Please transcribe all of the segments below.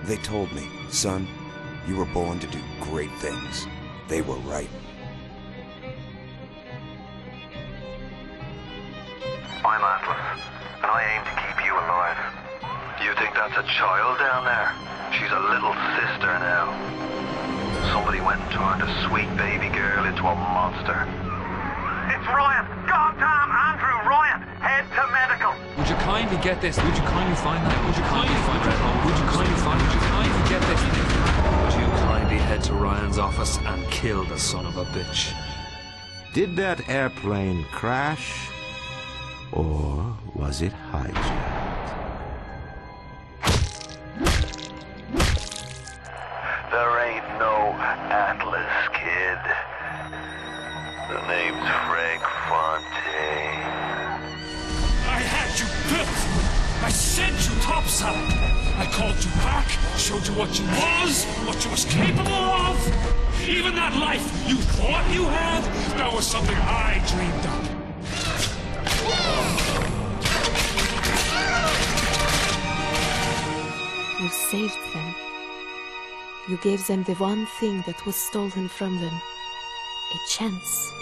They told me, son, you were born to do great things. They were right. I'm Atlas, and I aim to keep you alive. You think that's a child down there? She's a little sister now. Somebody went and turned a sweet baby girl into a monster. It's Ryan! Goddamn Andrew Ryan! Head to medical! Would you kindly get this? Would you kindly find that? Would you kindly find that? Would you kindly find it? Would you kindly get this? Would you kindly head to Ryan's office and kill the son of a bitch? Did that airplane crash? Or was it hijacked? There ain't no Atlas, kid. The name's Frank Fontaine. I had you built! I sent you topside! I called you back, showed you what you was capable of! Even that life you thought you had, that was something I dreamed up. You saved them. You gave them the one thing that was stolen from them. A chance.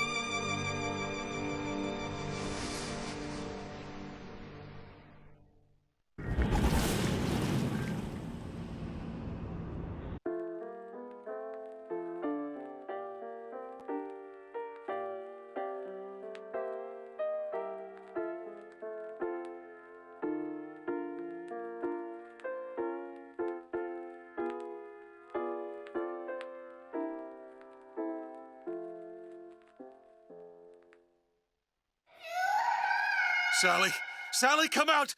Sally! Sally, come out!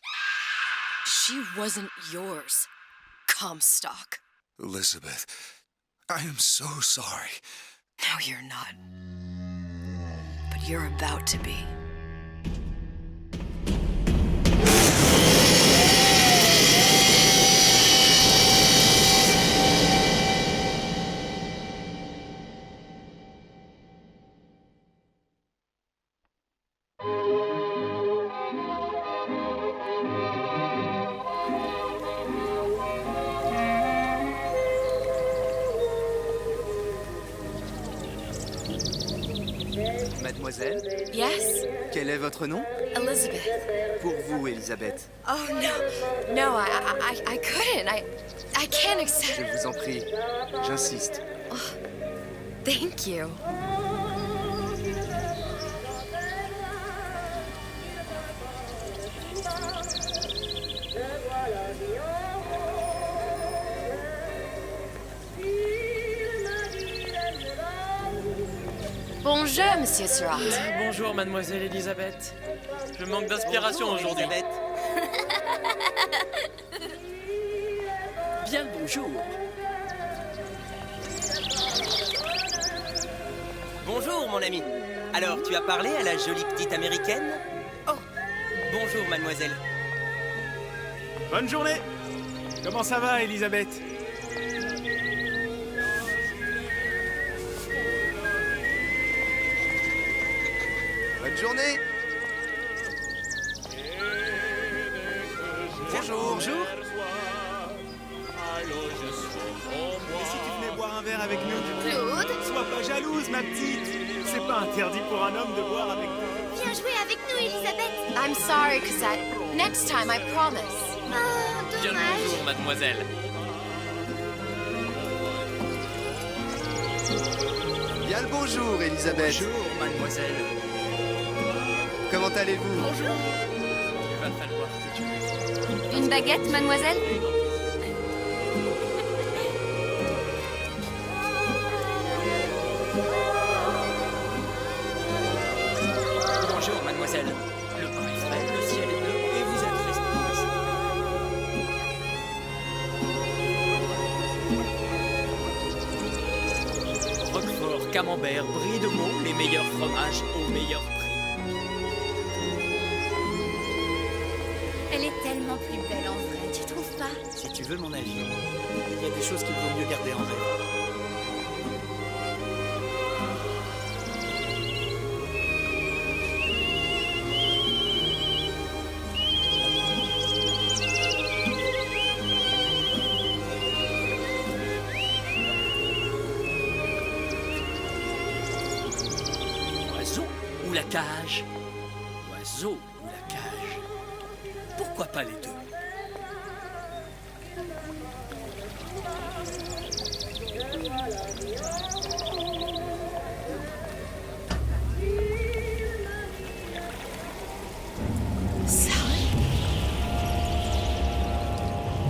She wasn't yours, Comstock. Elizabeth, I am so sorry. No, you're not. But you're about to be. Mademoiselle? Yes? Quel est votre nom? Elizabeth. Pour vous, Elisabeth. Oh, no. No, I couldn't. I can't accept... Je vous en prie. J'insiste. Oh, thank you. Bonjour, Monsieur Surratt. Bonjour, mademoiselle Elisabeth. Je manque d'inspiration aujourd'hui. Bien le bonjour. Bonjour, mon ami. Alors, tu as parlé à la jolie petite américaine? Oh, bonjour, mademoiselle. Bonne journée. Comment ça va, Elisabeth? Bonne journée. Bonjour. Bonjour. Et si tu venais boire un verre avec nous? Claude? Sois pas jalouse, ma petite. C'est pas interdit pour un homme de boire avec nous. Viens jouer avec nous, Elisabeth. I'm sorry, Cosette. Next time, I promise. Oh, Bien le dommage. bonjour, mademoiselle. Bien le bonjour, Elisabeth. Bonjour, mademoiselle. Comment allez-vous? Bonjour. Il va falloir que tu me... Une baguette, mademoiselle? Bonjour, mademoiselle. Le pain est frais, le ciel est bleu et vous êtes respectueuse. Roquefort, camembert, brie de Meaux, les meilleurs fromages au meilleur prix. Elle est tellement plus belle en vrai, tu trouves pas? Si tu veux mon avis, il y a des choses qu'il vaut mieux garder en rêve. cage? L'oiseau ou la cage? Pourquoi pas les deux? Sally?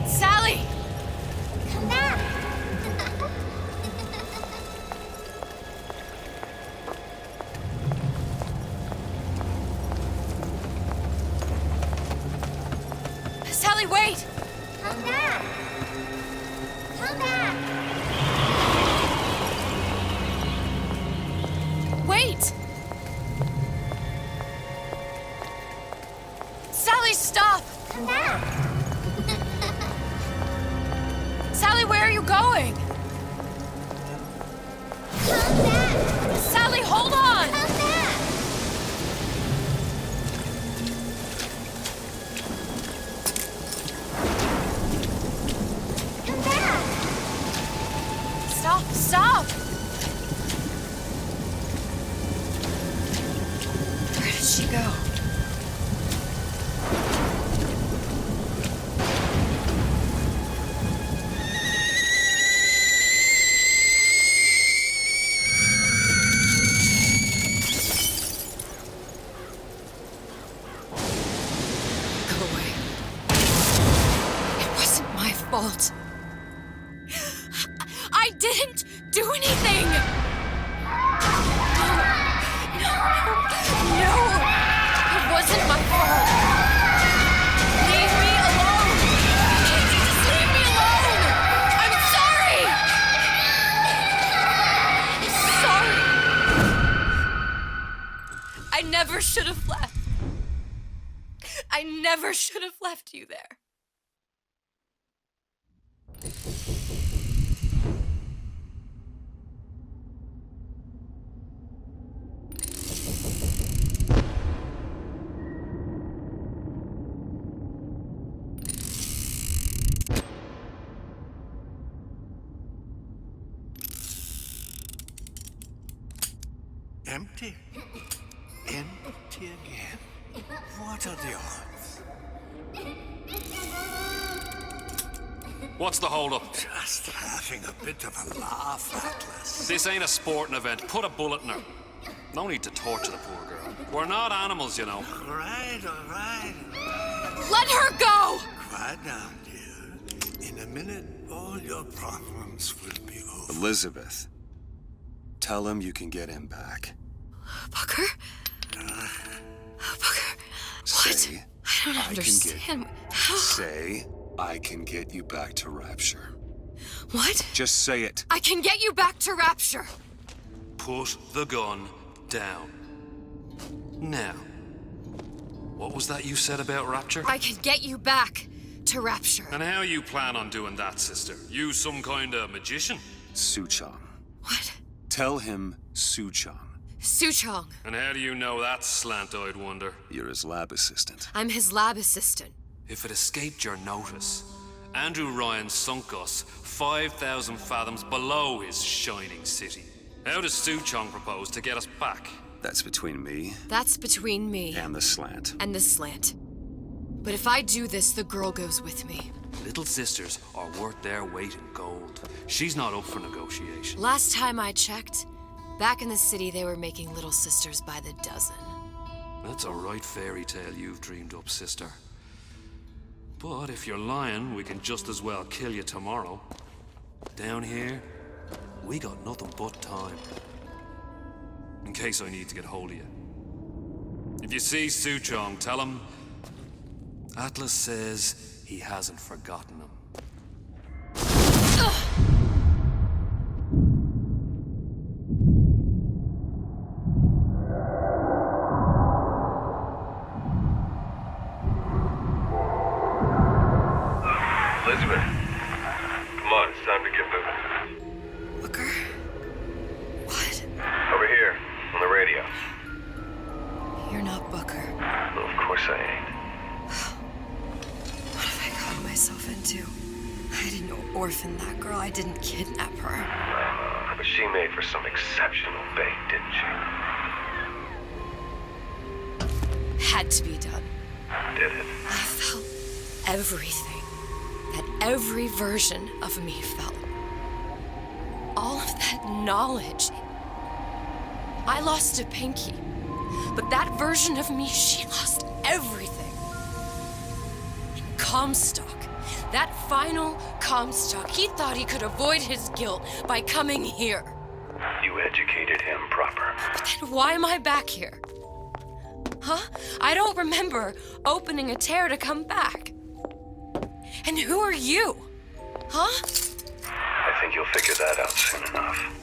Sally! Come back! Sally, wait! Come back! Come back! Wait! Sally, stop! Come back! Sally, where are you going? Come back! Sally, hold on! Come back! Come back! Stop, stop! Where did she go? Go away. It wasn't my fault. I didn't do anything! No! It wasn't my fault! Leave me alone! Can't you just leave me alone? I'm sorry! Sorry! I never should have left. I never should have left you there. Empty? Empty again. What are the odds? What's the hold-up? Just having a bit of a laugh, Atlas. This ain't a sporting event. Put a bullet in her. No need to torture the poor girl. We're not animals, you know. All right. Let her go! Quiet down, dear. In a minute, all your problems will be over. Elizabeth, tell him you can get him back. Booker? Booker, what? Say, I don't understand. How? Say, I can get you back to Rapture. What? Just say it. I can get you back to Rapture. Put the gun down. Now, what was that you said about Rapture? I can get you back to Rapture. And how you plan on doing that, sister? You some kind of magician? Suchong. What? Tell him Suchong. Suchong. And how do you know that, slant-eyed wonder? You're his lab assistant. I'm his lab assistant. If it escaped your notice, Andrew Ryan sunk us 5,000 fathoms below his shining city. How does Suchong propose to get us back? That's between me That's between me and the slant. and the slant. But if I do this, the girl goes with me. Little sisters are worth their weight in gold. She's not up for negotiation. Last time I checked, back in the city they were making little sisters by the dozen. That's a right fairy tale you've dreamed up, sister. But if you're lying, we can just as well kill you tomorrow. Down here, we got nothing but time. In case I need to get hold of you. If you see Suchong, tell him Atlas says he hasn't forgotten him. Elizabeth, come on, it's time to get moving. Booker? What? Over here, on the radio. You're not Booker. Well, of course I ain't. What have I gotten myself into? I didn't orphan that girl. I didn't kidnap her. But she made for some exceptional bait, didn't she? had to be done. Did it? I felt everything that every version of me felt. All of that knowledge. I lost a pinky, but that version of me, she lost everything. And Comstock, that final Comstock, he thought he could avoid his guilt by coming here. You educated him proper. But then why am I back here? Huh? I don't remember opening a tear to come back. And who are you? Huh? I think you'll figure that out soon enough.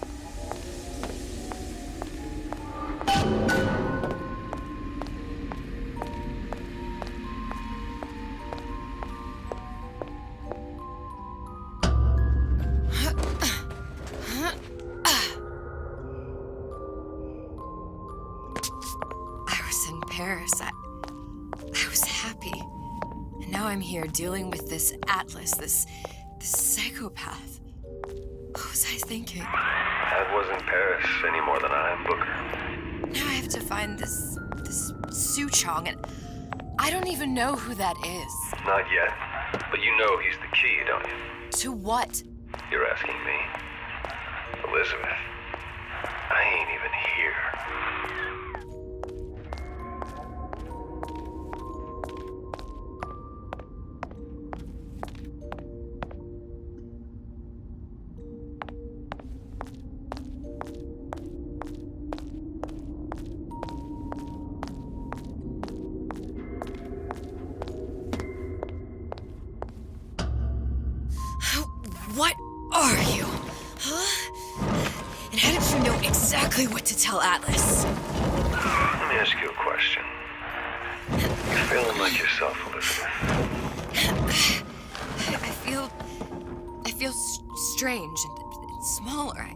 I was in Paris. I was happy. And now I'm here dealing with this Atlas, this psychopath. What was I thinking? That wasn't Paris any more than I am Booker. Now I have to find this Suchong, and I don't even know who that is. Not yet, but you know he's the key, don't you? To what? You're asking me. Elizabeth, I ain't even here. What are you? Huh? And how did you know exactly what to tell Atlas? Let me ask you a question. You feeling like yourself, Elizabeth? I feel strange and smaller.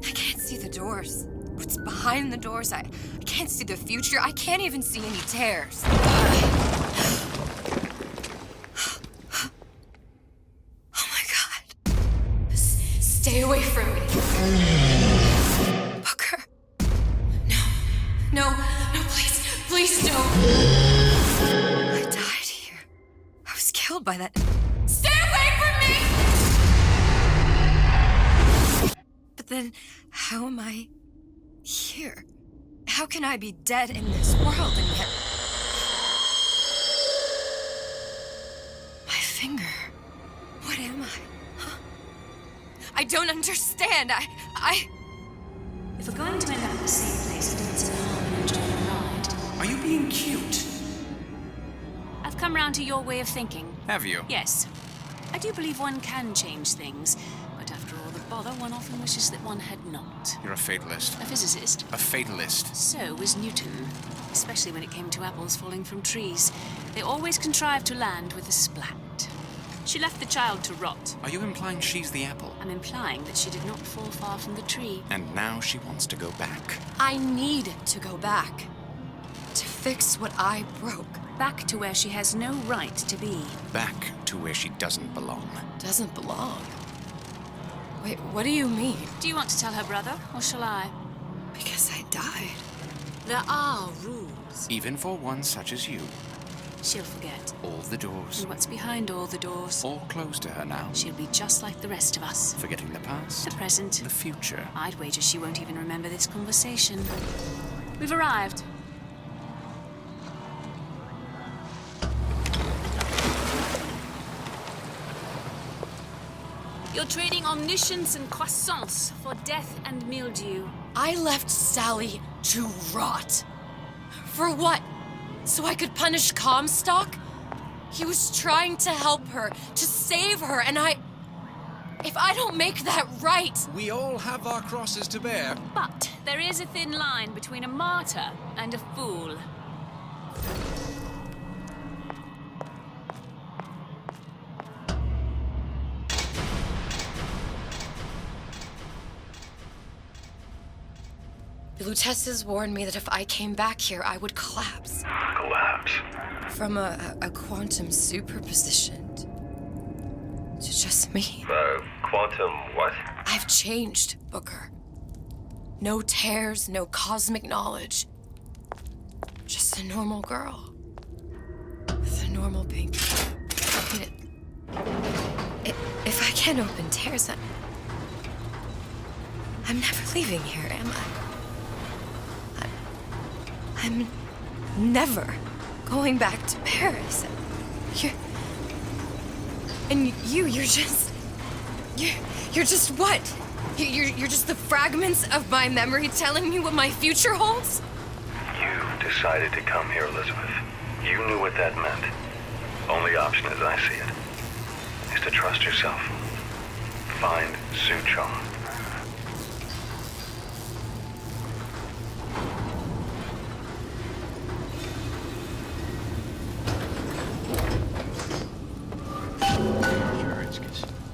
I can't see the doors. What's behind the doors? I can't see the future. I can't even see any tears. Stay away from me. Booker. No, please don't. I died here. I was killed by that. Stay away from me! But then, how am I here? How can I be dead in this world and yet... My finger. What am I? I don't understand. If we're going to end up in the same place, it is in harm and enjoy the ride. Are you being cute? I've come round to your way of thinking. Have you? Yes. I do believe one can change things, but after all the bother, one often wishes that one had not. You're a fatalist. A physicist. A fatalist. So was Newton, especially when it came to apples falling from trees. They always contrived to land with a splat. She left the child to rot. Are you implying she's the apple? I'm implying that she did not fall far from the tree. And now she wants to go back. I need to go back. To fix what I broke. Back to where she has no right to be. Back to where she doesn't belong. Doesn't belong? Wait, what do you mean? Do you want to tell her brother, or shall I? Because I died. There are rules. Even for one such as you. She'll forget. All the doors. And what's behind all the doors? All closed to her now. She'll be just like the rest of us. Forgetting the past. The present. The future. I'd wager she won't even remember this conversation. We've arrived. You're trading omniscience and croissants for death and mildew. I left Sally to rot. For what? So I could punish Comstock? He was trying to help her, to save her, and if I don't make that right... We all have our crosses to bear. But there is a thin line between a martyr and a fool. The Lutesses warned me that if I came back here, I would collapse. Collapse? From a quantum superposition to just me. Quantum what? I've changed, Booker. No tears, no cosmic knowledge. Just just a normal girl. With a normal pinky. If I can't open tears, I'm never leaving here, am I? I'm never going back to Paris. You're just what? You're just the fragments of my memory telling me what my future holds? You decided to come here, Elizabeth. You knew what that meant. Only option, as I see it, is to trust yourself. Find Suchong.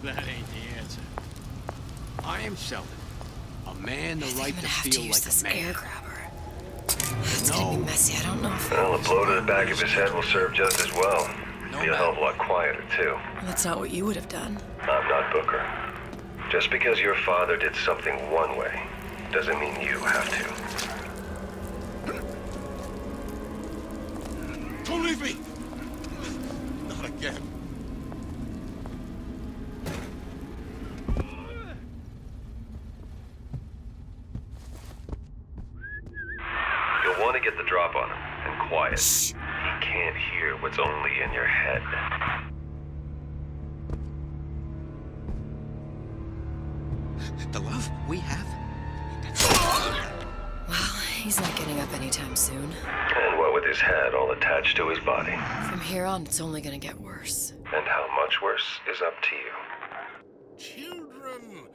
That ain't the answer. I am Sheldon. A man the right to feel like a man. Air grabber. It's gonna be messy. I don't know if... Well, a blow to the back of his head will serve just as well. Be a hell of a lot quieter, too. That's not what you would have done. I'm not Booker. Just because your father did something one way, doesn't mean you have to. Don't leave me! Not again. You'll want to get the drop on him, and quiet. He can't hear what's only in your head. The love we have? Well, he's not getting up anytime soon. And what with his head all attached to his body. From here on, it's only gonna get worse. And how much worse is up to you. Children,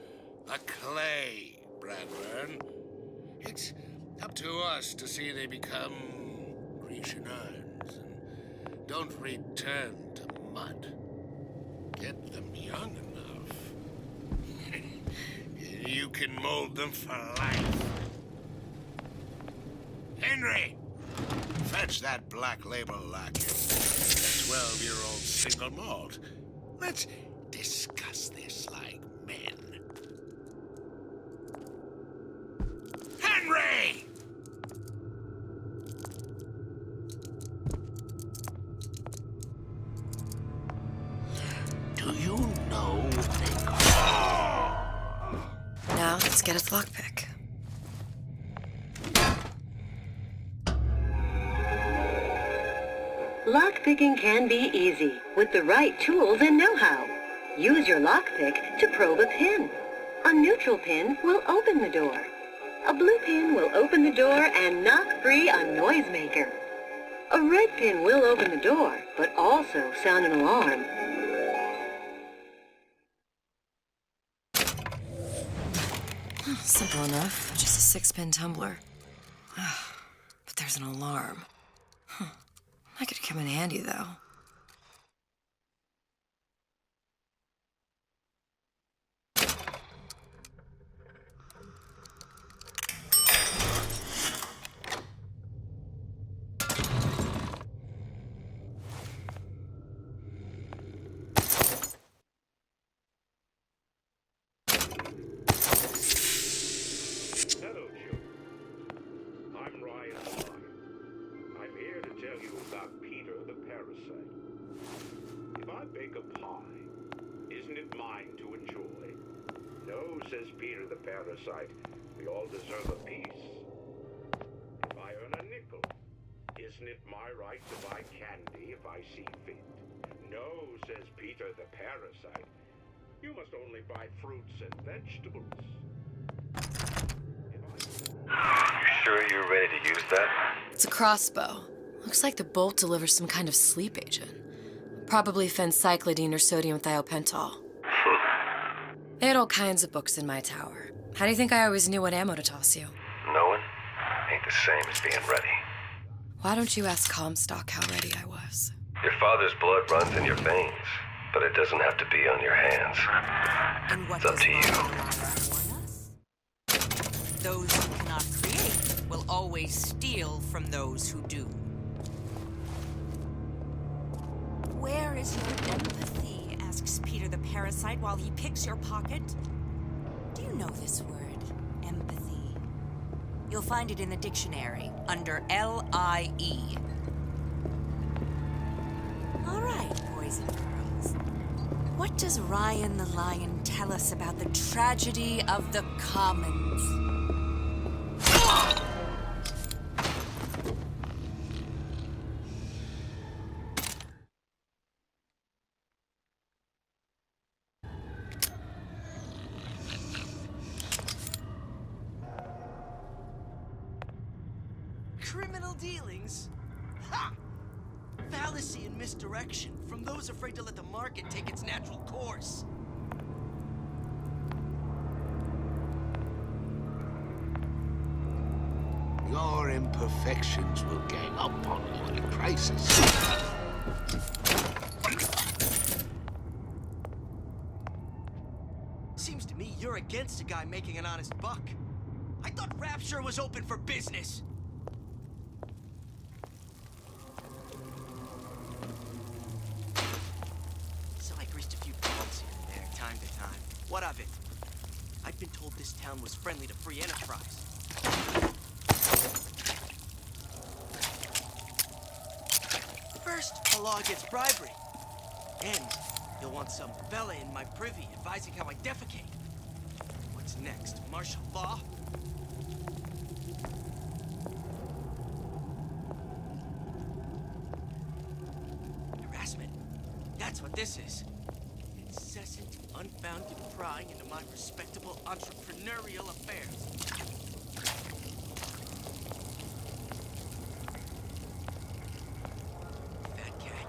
a clay, Bradburn. It's up to us to see they become Grecian urns and don't return to mud. Get them young enough. You can mold them for life. Henry, fetch that black label lacquer. A 12-year-old single malt. Let's discuss this like men. Henry! Do you know what they call? Now, let's get its lockpick. Lockpicking can be easy with the right tools and know-how. Use your lockpick to probe a pin. A neutral pin will open the door. A blue pin will open the door and knock free a noisemaker. A red pin will open the door, but also sound an alarm. Simple enough. Just a 6-pin tumbler. But there's an alarm. That could come in handy, though. Says Peter the Parasite, we all deserve a piece. If I earn a nickel, isn't it my right to buy candy if I see fit? No, says Peter the Parasite, you must only buy fruits and vegetables. You sure you're ready to use that? It's a crossbow. Looks like the bolt delivers some kind of sleep agent. Probably phencyclidine or sodium thiopental. They had all kinds of books in my tower. How do you think I always knew what ammo to toss you? Knowing ain't the same as being ready. Why don't you ask Comstock how ready I was? Your father's blood runs in your veins, but it doesn't have to be on your hands. And what It's up to you. Those who cannot create will always steal from those who do. Where is your empathy? Asks Peter the Parasite while he picks your pocket. Do you know this word, empathy? You'll find it in the dictionary under L-I-E. All right, boys and girls. What does Ryan the Lion tell us about the tragedy of the commons? Criminal dealings? Ha! Fallacy and misdirection from those afraid to let the market take its natural course. Your imperfections will gang up on you in a crisis. Seems to me you're against a guy making an honest buck. I thought Rapture was open for business. So I greased a few palms here and there, time to time. What of it? I'd been told this town was friendly to free enterprise. First, the law gets bribery. Then, you'll want some fella in my privy advising how I defecate. What's next? Martial law? Harassment. That's what this is. Incessant, unfounded prying into my respectable entrepreneurial affairs. Fat cat.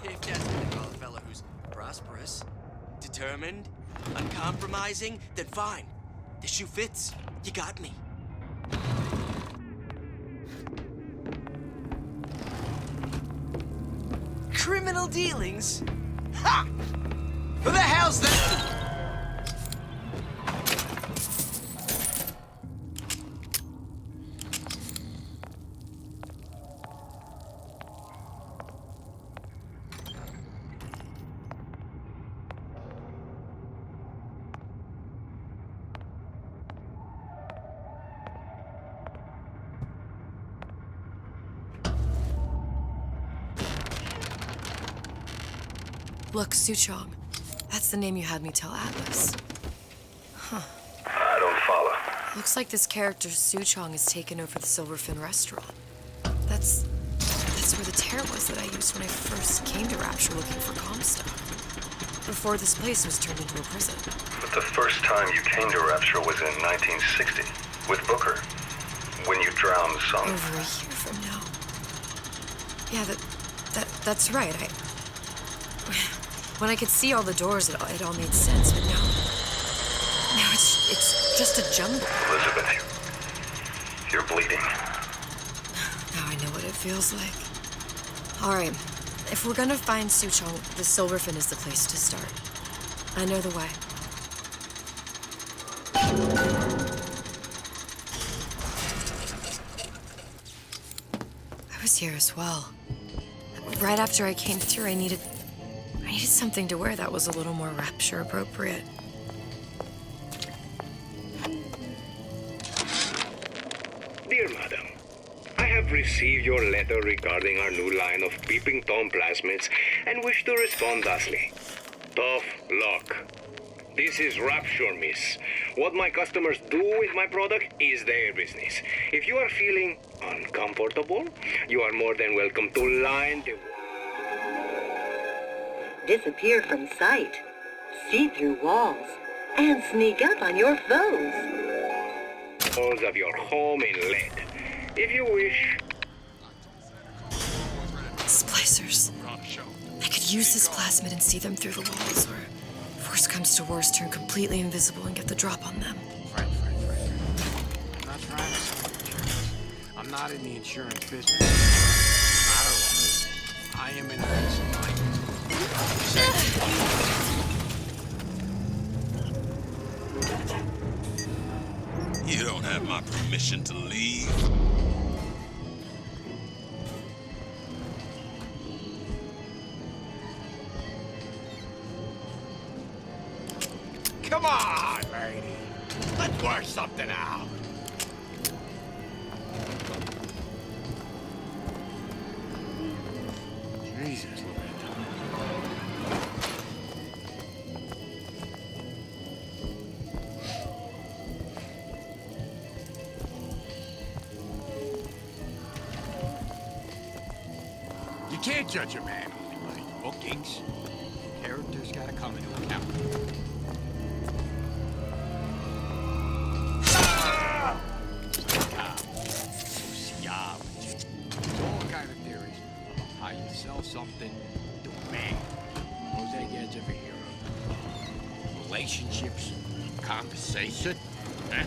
If that's what they call a fella who's prosperous, determined, uncompromising, then fine. The shoe fits. You got me. Criminal dealings? Ha! Who the hell's that? Look, Suchong. That's the name you had me tell Atlas. Huh. I don't follow. Looks like this character Suchong has taken over the Silverfin restaurant. That's where the tear was that I used when I first came to Rapture looking for Comstock. Before this place was turned into a prison. But the first time you came to Rapture was in 1960, with Booker. When you drowned some... Over a year from now. Yeah, that's right. When I could see all the doors, it all made sense, but now it's just a jumble. Elizabeth, you're bleeding. Now I know what it feels like. All right, if we're gonna find Suchong, the Silverfin is the place to start. I know the way. I was here as well. Right after I came through, I needed something to wear that was a little more Rapture appropriate. Dear Madam, I have received your letter regarding our new line of Peeping Tom plasmids and wish to respond thusly. Tough luck. This is Rapture, miss. What my customers do with my product is their business. If you are feeling uncomfortable, you are more than welcome to line the... Disappear from sight, see through walls, and sneak up on your foes. Walls of your home in lead. If you wish. Splicers. I could use this plasmid and see them through the walls, or if worst comes to worst, turn completely invisible and get the drop on them. Frank. I'm not trying to sell insurance. I'm not in the insurance business. I am in the peace of mind. You don't have my permission to leave. Come on, lady. Let's work something out. can't judge a man only by his bookings. Character's gotta come into account. Sociology. There's all kind of theories about how you sell something to a man. Those eggheads ever hear of relationships, conversation? Huh?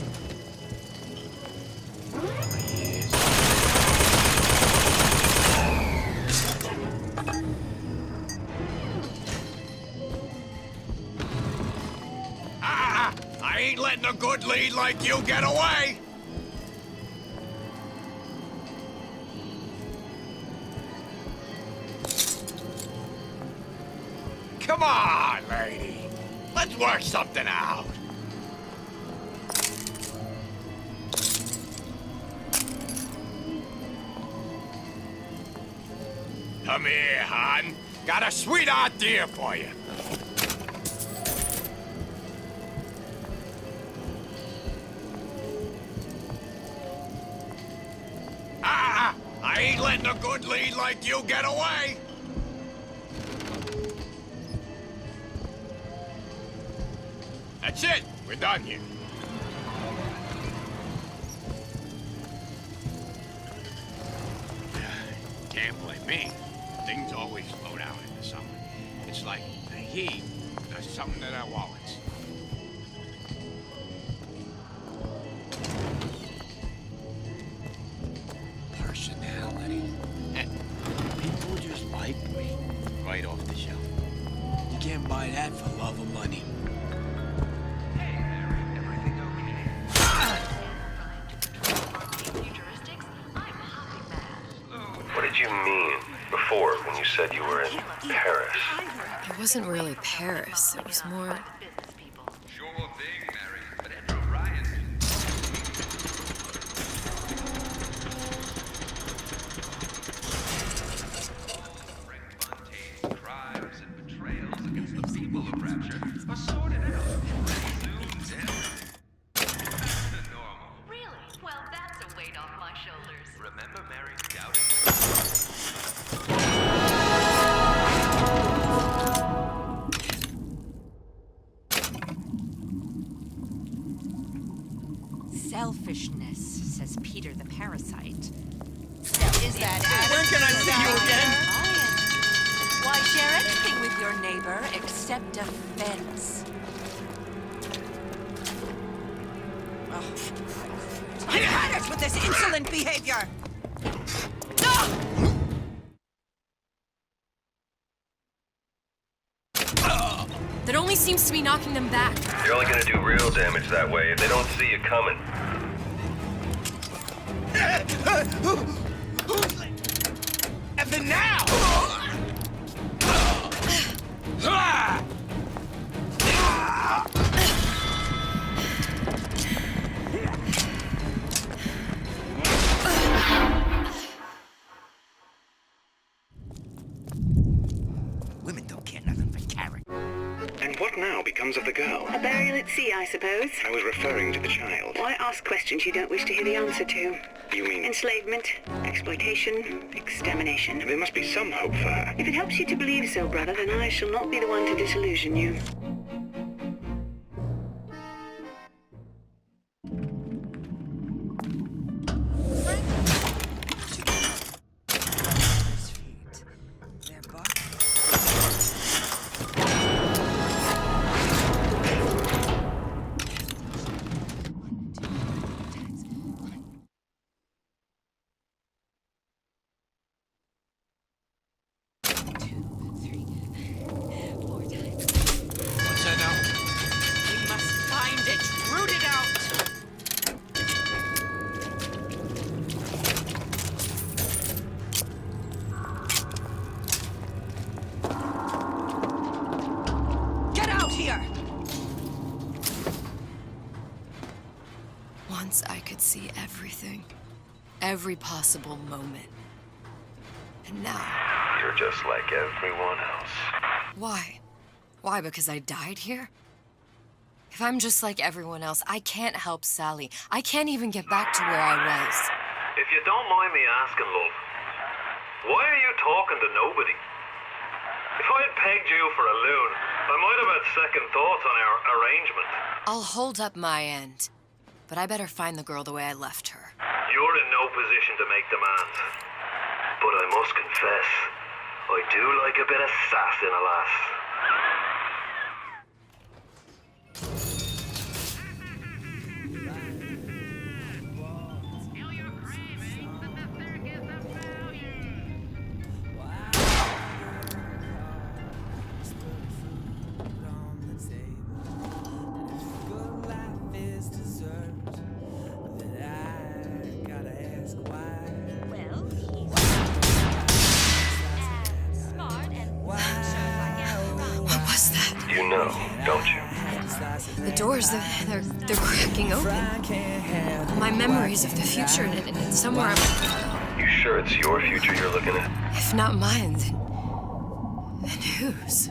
I ain't letting a good lead like you get away! Come on, lady. Let's work something out. Come here, hon. Got a sweet idea for you. I ain't letting a good lead like you get away! That's it! We're done here. Can't blame me. Things always slow down in the summer. It's like the heat does something to their wallets. Personality. People just like me. Right off the shelf. You can't buy that for love of money. What did you mean before when you said you were in Paris? It wasn't really Paris. It was more... Selfishness, says Peter the parasite. Is that When can I see you again? Why share anything with your neighbor except a fence? I've had it with this insolent behavior! That only seems to be knocking them back. You're only gonna do real damage that way if they don't see you coming. Even now! Women don't care nothing for character. And what now becomes of the girl? A burial at sea, I suppose. I was referring to the child. Why ask questions you don't wish to hear the answer to? You mean... Enslavement, exploitation, extermination. There must be some hope for her. If it helps you to believe so, brother, then I shall not be the one to disillusion you. Once I could see everything. Every possible moment. And now... You're just like everyone else. Why? Why, because I died here? If I'm just like everyone else, I can't help Sally. I can't even get back to where I was. If you don't mind me asking, love, Why are you talking to nobody? If I had pegged you for a loon, I might have had second thoughts on our arrangement. I'll hold up my end, but I better find the girl the way I left her. You're in no position to make demands. But I must confess, I do like a bit of sass in a lass. You know, don't you? The doors, they're cracking open. My memories of the future, and somewhere I'm... You sure it's your future you're looking at? If not mine, then whose?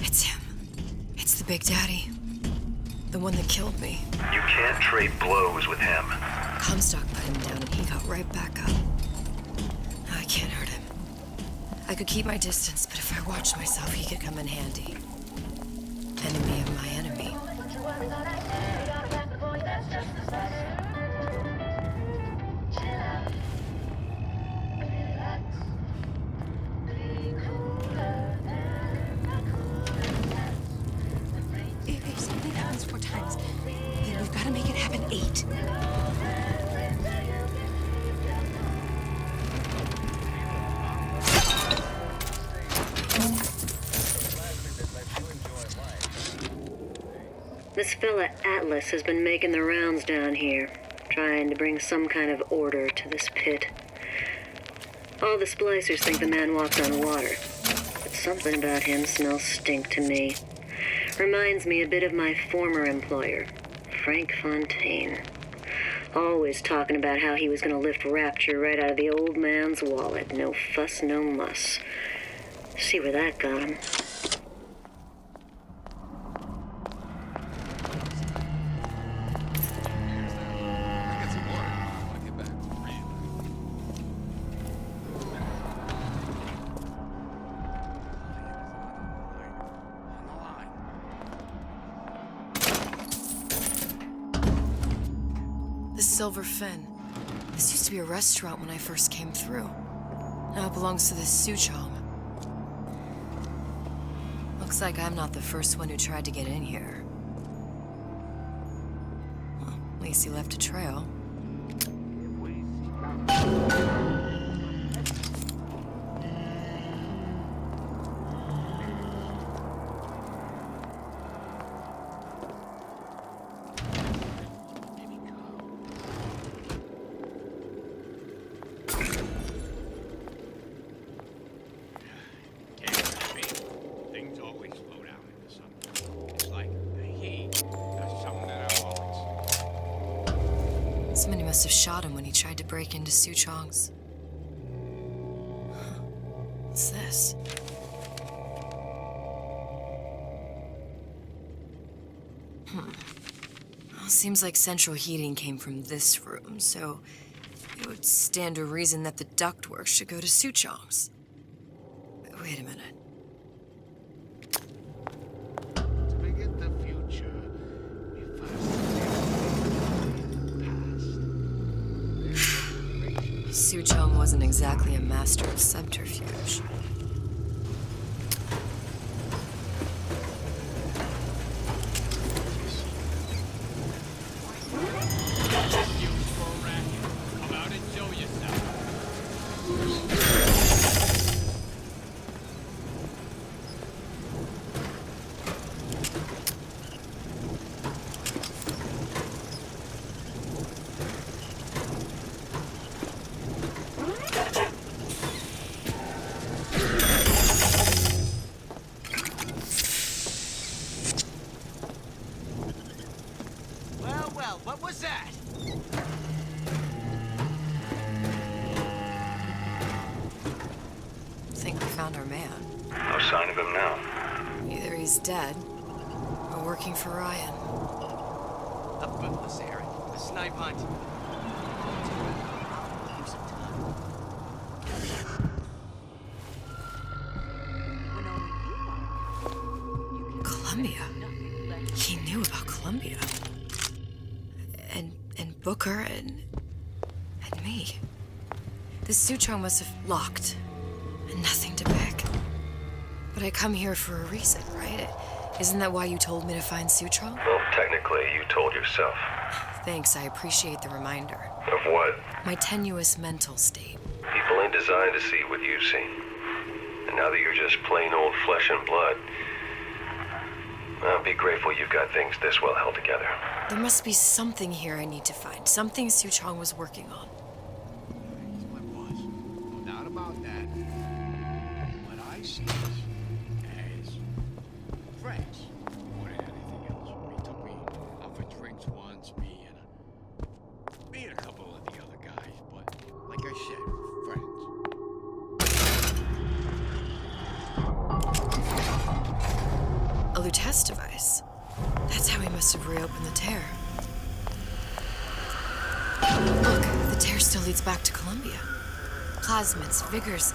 It's him. It's the Big Daddy. The one that killed me. You can't trade blows with him. Comstock put him down and he got right back up. I can't hurt him. I could keep my distance, but if I watched myself, he could come in handy. Enemy of my enemy. If something happens 4 times, then we've got to make it happen 8. This fella Atlas has been making the rounds down here, trying to bring some kind of order to this pit. All the splicers think the man walks on water, but something about him smells stink to me. Reminds me a bit of my former employer, Frank Fontaine. Always talking about how he was going to lift Rapture right out of the old man's wallet. No fuss, no muss. See where that got him. The Silver Fin. This used to be a restaurant when I first came through. Now it belongs to this Suchong. Looks like I'm not the first one who tried to get in here. Well, at least he left a trail. Somebody must have shot him when he tried to break into Suchong's. What's this? Well, seems like central heating came from this room, so it would stand to reason that the ductwork should go to Suchong's. Wait a minute. To begin the future, we first Suchong wasn't exactly a master of subterfuge. Well, what was that? I think we found our man. No sign of him now. Either he's dead, or working for Ryan. A bootless errand. a snipe hunt. Give some time. Columbia. He knew about Columbia. And Booker and me. The Sutron must have locked and nothing to pick. But I come here for a reason, right? Isn't that why you told me to find Sutron? Well, technically, you told yourself. Thanks, I appreciate the reminder. Of what? My tenuous mental state. People ain't designed to see what you've seen. And now that you're just plain old flesh and blood, well, be grateful you've got things this well held together. There must be something here I need to find. Something Sutron was working on. He's my boss. No doubt about that. What I see as friends more than anything else. He took me out for drinks once, me and a couple of the other guys, but like I said, friends. A Lutece device. That's how he must have reopened the tear. Look, the tear still leads back to Columbia. Plasmids, vigors.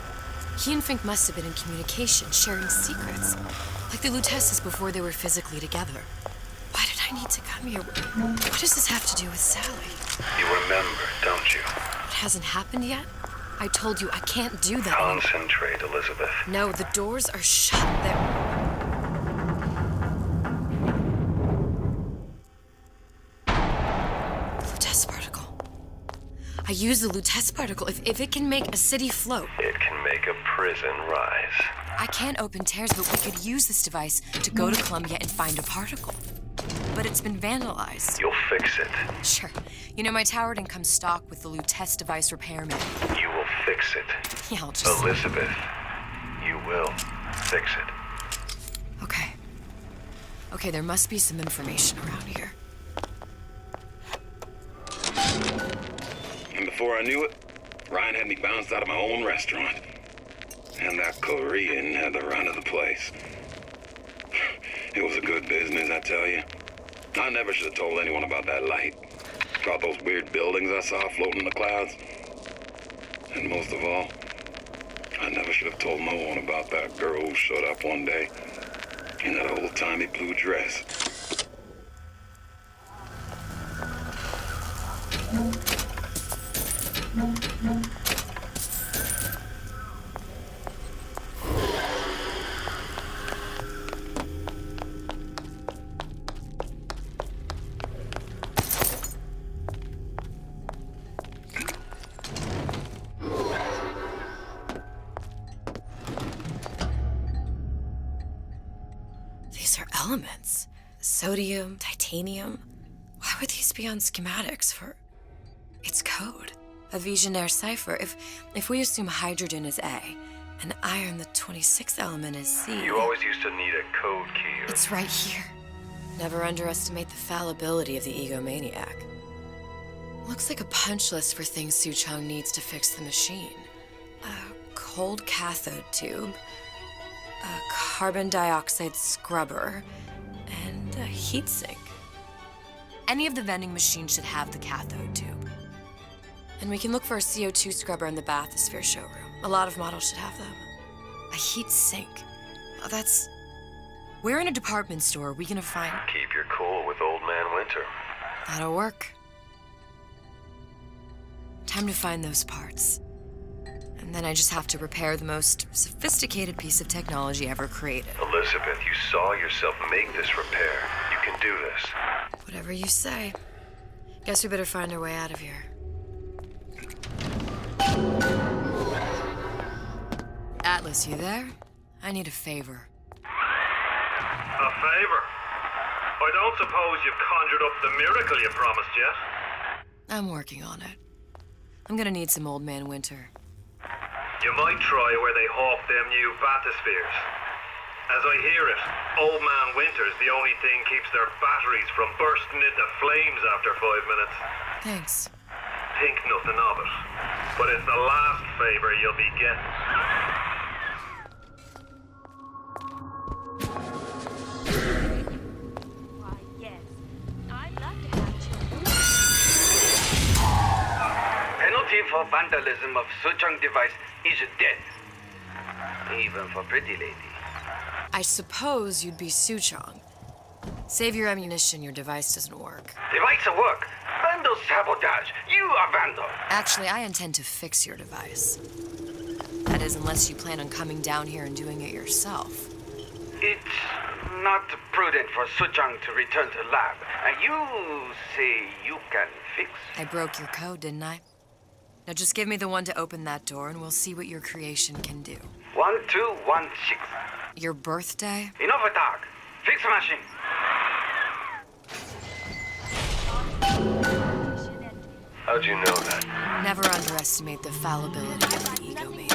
He and Fink must have been in communication, sharing secrets. Like the Luteces before they were physically together. Why did I need to come here? What does this have to do with Sally? You remember, don't you? It hasn't happened yet? I told you I can't do that. Concentrate, Elizabeth. No, the doors are shut. They're... Lutece particle. I use the Lutece particle. If it can make a city float. It can make a prison rise. I can't open tears, but we could use this device to go to Columbia and find a particle. But it's been vandalized. You'll fix it. Sure. You know, my tower didn't come stock with the Lutece device repairman. You will fix it. Yeah, I'll just... Elizabeth, you will fix it. Okay. Okay, there must be some information around here. And before I knew it, Ryan had me bounced out of my own restaurant. And that Korean had the run of the place. It was a good business, I tell you. I never should have told anyone about that light. About those weird buildings I saw floating in the clouds. And most of all, I never should have told no one about that girl who showed up one day in that old-timey blue dress. These are elements. Sodium, titanium. Why would these be on schematics for... It's code. A Visionaire cipher. If we assume hydrogen is A, and iron, the 26th element, is C... You always used to need a code key. It's right here. Never underestimate the fallibility of the egomaniac. Looks like a punch list for things Suchong needs to fix the machine. A cold cathode tube, a carbon dioxide scrubber, and a heatsink. Any of the vending machines should have the cathode tube. And we can look for a CO2 scrubber in the bathysphere showroom. A lot of models should have them. A heat sink. Oh, that's... Where in a department store are we gonna find... Keep your cool with Old Man Winter. That'll work. Time to find those parts. And then I just have to repair the most sophisticated piece of technology ever created. Elizabeth, you saw yourself make this repair. You can do this. Whatever you say. Guess we better find our way out of here. Atlas, you there? I need a favor. A favor? I don't suppose you've conjured up the miracle you promised yet? I'm working on it. I'm gonna need some Old Man Winter. You might try where they hawk them new bathyspheres. As I hear it, Old Man Winter's the only thing keeps their batteries from bursting into flames after 5 minutes. Thanks. Think nothing of it. But it's the last favor you'll be getting. Why, yes. I'd love to have children. all vandalism of Suchong device is dead. Even for pretty lady. I suppose you'd be Suchong. Save your ammunition, your device doesn't work. Device work. Vandal sabotage. You are vandal. Actually, I intend to fix your device. That is, unless you plan on coming down here and doing it yourself. It's not prudent for Suchong to return to lab. And you say you can fix? I broke your code, didn't I? Now just give me the one to open that door and we'll see what your creation can do. 1216. Your birthday? Enough talk. Fix the machine. How'd you know that? Never underestimate the fallibility of the egomaniac.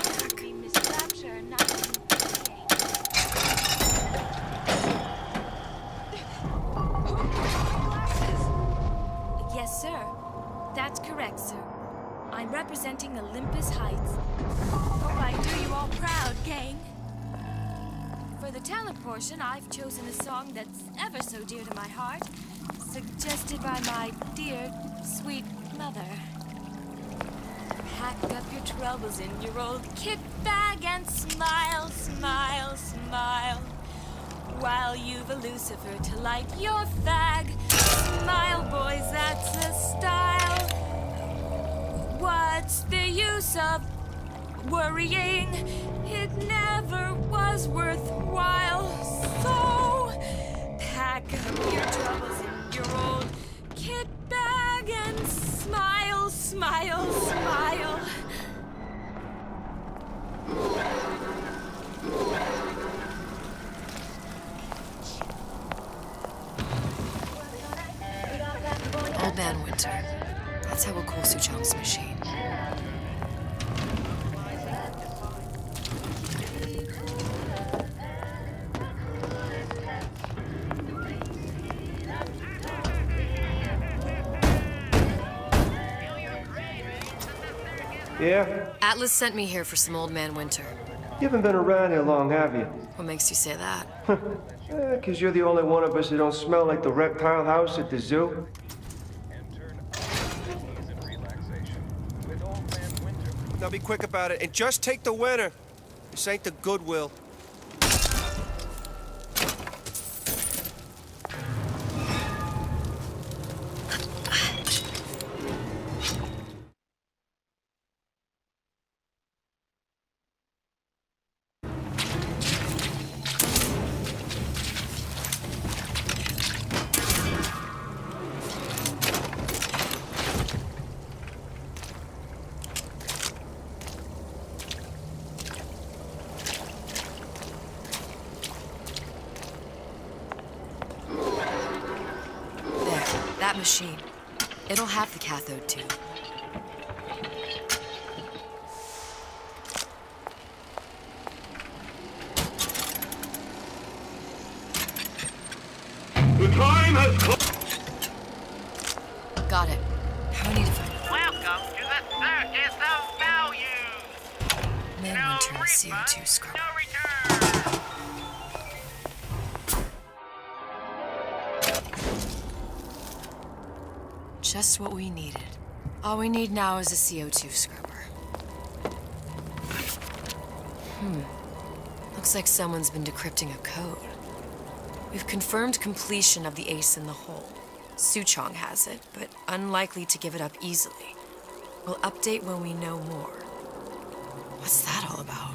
Yes, sir. That's correct, sir. I'm representing Olympus Heights. Hope I do you all proud, gang. For the talent portion, I've chosen a song that's ever so dear to my heart, suggested by my dear, sweet mother. Pack up your troubles in your old kit bag and smile, smile, smile. While you've a Lucifer to light your fag. Smile, boys, that's the style. What's the use of worrying? It never was worthwhile. So, pack up your troubles in your old kit bag and smile, smile, smile. Old Man Winter. That's how we'll call Suchong's machine. Yeah? Atlas sent me here for some Old Man Winter. You haven't been around here long, have you? What makes you say that? 'Cause you're the only one of us who don't smell like the reptile house at the zoo. Now be quick about it and just take the winner. This ain't the Goodwill. That machine. It'll have the cathode tube. The time has come. Got it. How do I need to find it? Welcome to the circus of value. Man Winter and CO2 scrubber. Just what we needed. All we need now is a CO2 scrubber. Looks like someone's been decrypting a code. We've confirmed completion of the ace in the hole. Suchong has it, but unlikely to give it up easily. We'll update when we know more. What's that all about?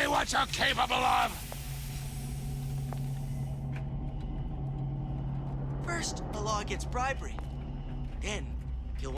What you're capable of! First, the law gets bribery. Then,